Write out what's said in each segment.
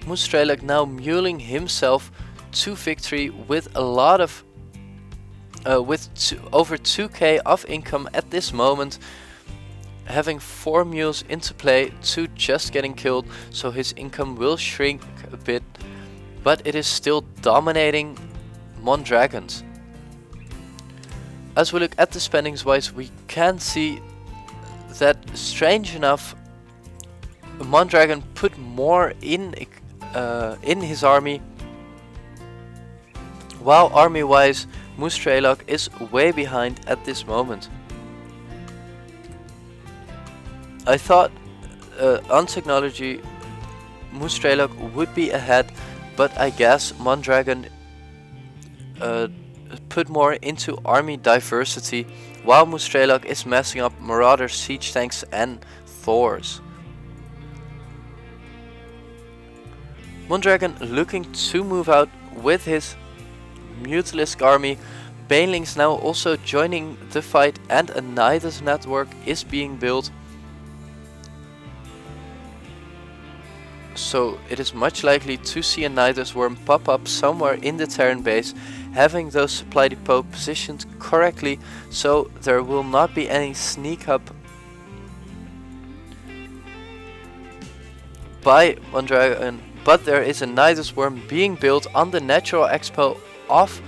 MouzStrelok now muling himself to victory with a lot of over 2k of income at this moment, having 4 mules into play, 2 just getting killed, so his income will shrink a bit, but it is still dominating Mondragons. As we look at the spendings wise, we can see that, strange enough, Mondragon put more in his army, while army wise MouzStrelok is way behind at this moment. I thought on technology MouzStrelok would be ahead, but I guess Mondragon put more into army diversity, while MouzStrelok is messing up Marauders, siege tanks and Thors. Mondragon looking to move out with his Mutalisk army. Banelings now also joining the fight, and a Nidus network is being built. So it is much likely to see a Nidus worm pop up somewhere in the Terran base, having those supply depot positioned correctly, so there will not be any sneak up by Mondragon. But there is a Nidus worm being built on the natural expo of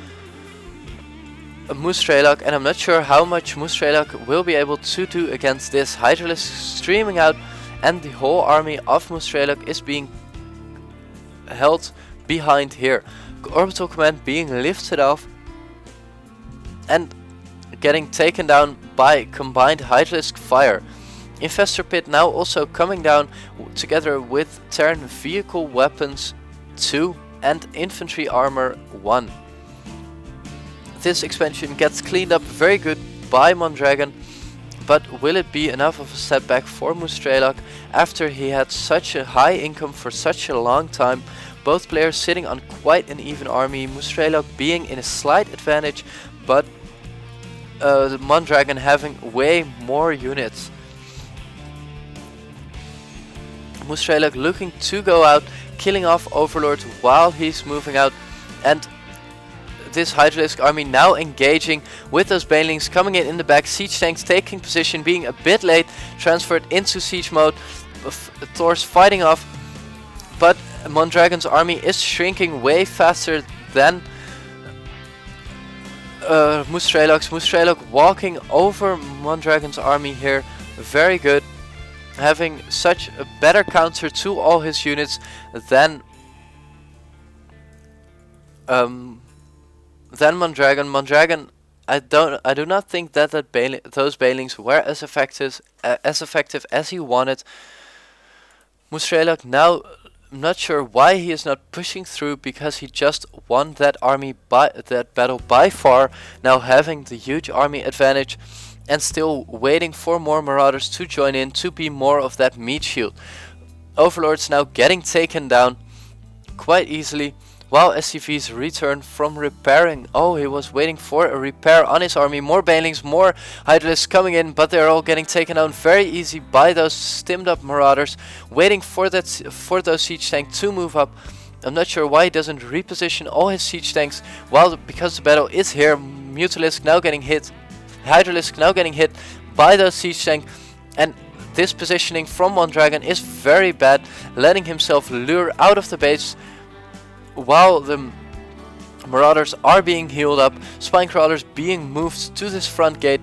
MouzStrelok, and I'm not sure how much MouzStrelok will be able to do against this. Hydralisk streaming out, and the whole army of MouzStrelok is being held behind here. Orbital command being lifted off and getting taken down by combined Hydralisk fire. Infestor Pit now also coming down together with Terran vehicle weapons 2 and infantry armor 1. This expansion gets cleaned up very good by Mondragon, but will it be enough of a setback for MouzStrelok after he had such a high income for such a long time? Both players sitting on quite an even army, MouzStrelok being in a slight advantage, but Mondragon having way more units. MouzStrelok looking to go out, killing off Overlord while he's moving out, and this Hydralisk army now engaging with those Banelings coming in the back. Siege tanks taking position, being a bit late, transferred into siege mode. Thors fighting off, but Mondragon's army is shrinking way faster than MouzStrelok's. MouzStrelok walking over Mondragon's army here, very good, having such a better counter to all his units than Mondragon. Mondragon, I do not think that those Banelings were as effective as he wanted. MouzStrelok now, I'm not sure why he is not pushing through, because he just won that battle by far, now having the huge army advantage and still waiting for more Marauders to join in to be more of that meat shield. Overlords now getting taken down quite easily, while SCVs return from repairing. Oh, he was waiting for a repair on his army. More Banelings, more Hydralisks coming in, but they're all getting taken down very easy by those stimmed up Marauders, waiting for those siege tanks to move up. I'm not sure why he doesn't reposition all his siege tanks, because the battle is here. Mutalisk now getting hit, Hydralisk now getting hit by those siege tanks, and this positioning from Mondragon is very bad, letting himself lure out of the base while the Marauders are being healed up. Spinecrawlers being moved to this front gate.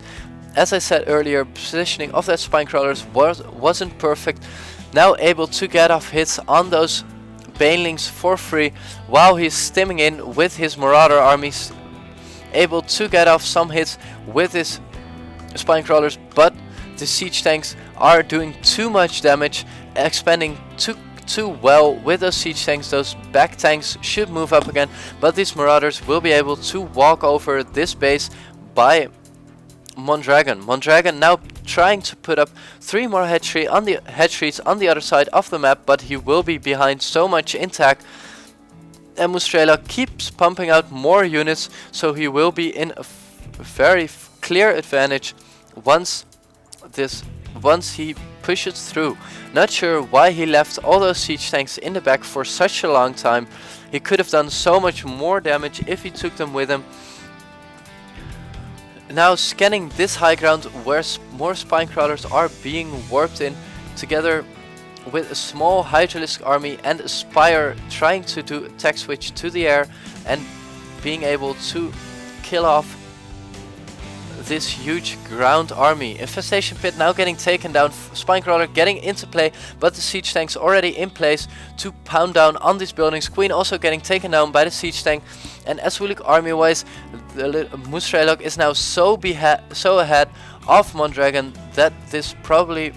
As I said earlier, positioning of that Spinecrawlers wasn't perfect. Now able to get off hits on those Banelings for free, while he's stimming in with his Marauder armies, able to get off some hits with his Spinecrawlers, but the siege tanks are doing too much damage, expanding too well with those siege tanks. Those back tanks should move up again, but these Marauders will be able to walk over this base by Mondragon. Mondragon now trying to put up 3 more head trees on the other side of the map, but he will be behind so much intact. And MouzStrelok keeps pumping out more units, so he will be in a very clear advantage once he pushes through. Not sure why he left all those siege tanks in the back for such a long time. He could have done so much more damage if he took them with him. Now scanning this high ground where more spine crawlers are being warped in, together with a small hydralisk army and a spire trying to do attack switch to the air and being able to kill off this huge ground army. Infestation pit now getting taken down, spine crawler getting into play, but the siege tanks already in place to pound down on these buildings. Queen also getting taken down by the siege tank, and as we look army wise, the MouzStrelok is now so ahead of Mondragon that this probably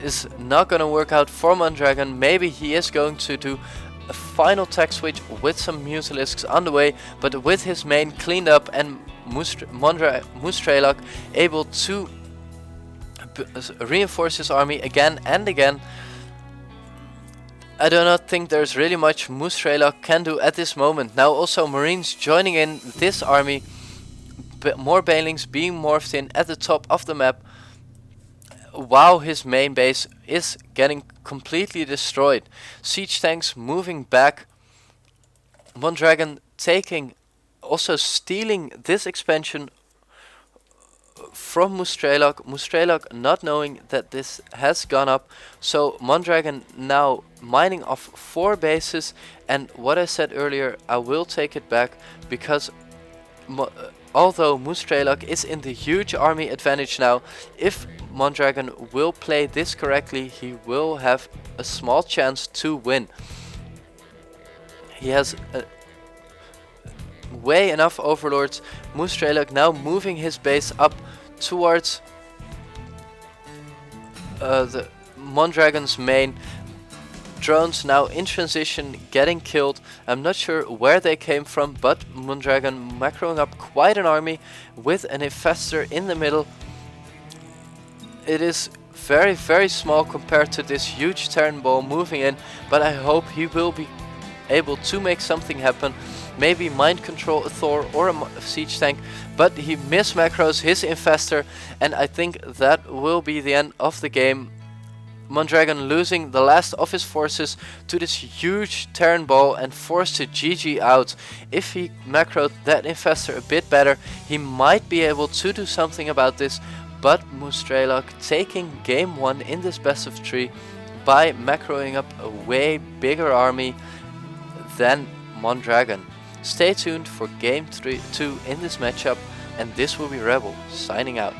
is not gonna work out for Mondragon. Maybe he is going to do a final tech switch with some MouzStreloks on the way, but with his main cleaned up and MouzStrelok able to reinforce his army again and again. I do not think there's really much MouzStrelok can do at this moment. Now also Marines joining in this army, more Banelings being morphed in at the top of the map, while his main base is getting completely destroyed. Siege tanks moving back, Mondragon also stealing this expansion from MouzStrelok. MouzStrelok not knowing that this has gone up, so Mondragon now mining off 4 bases, and what I said earlier, I will take it back, because although MouzStrelok is in the huge army advantage now, if Mondragon will play this correctly, he will have a small chance to win. He has way enough overlords. MouzStrelok now moving his base up towards the Mondragon's main. Drones now in transition getting killed. I'm not sure where they came from, but Mondragon macroing up quite an army with an infestor in the middle. It is very small compared to this huge Terran ball moving in, but I hope he will be able to make something happen. Maybe mind control a Thor or a siege tank, but he mismacros his infestor, and I think that will be the end of the game. Mondragon losing the last of his forces to this huge Terran ball and forced to GG out. If he macroed that infestor a bit better, he might be able to do something about this, but MouzStrelok taking game 1 in this best of 3 by macroing up a way bigger army than Mondragon. Stay tuned for game 2 in this matchup, and this will be Rebel signing out.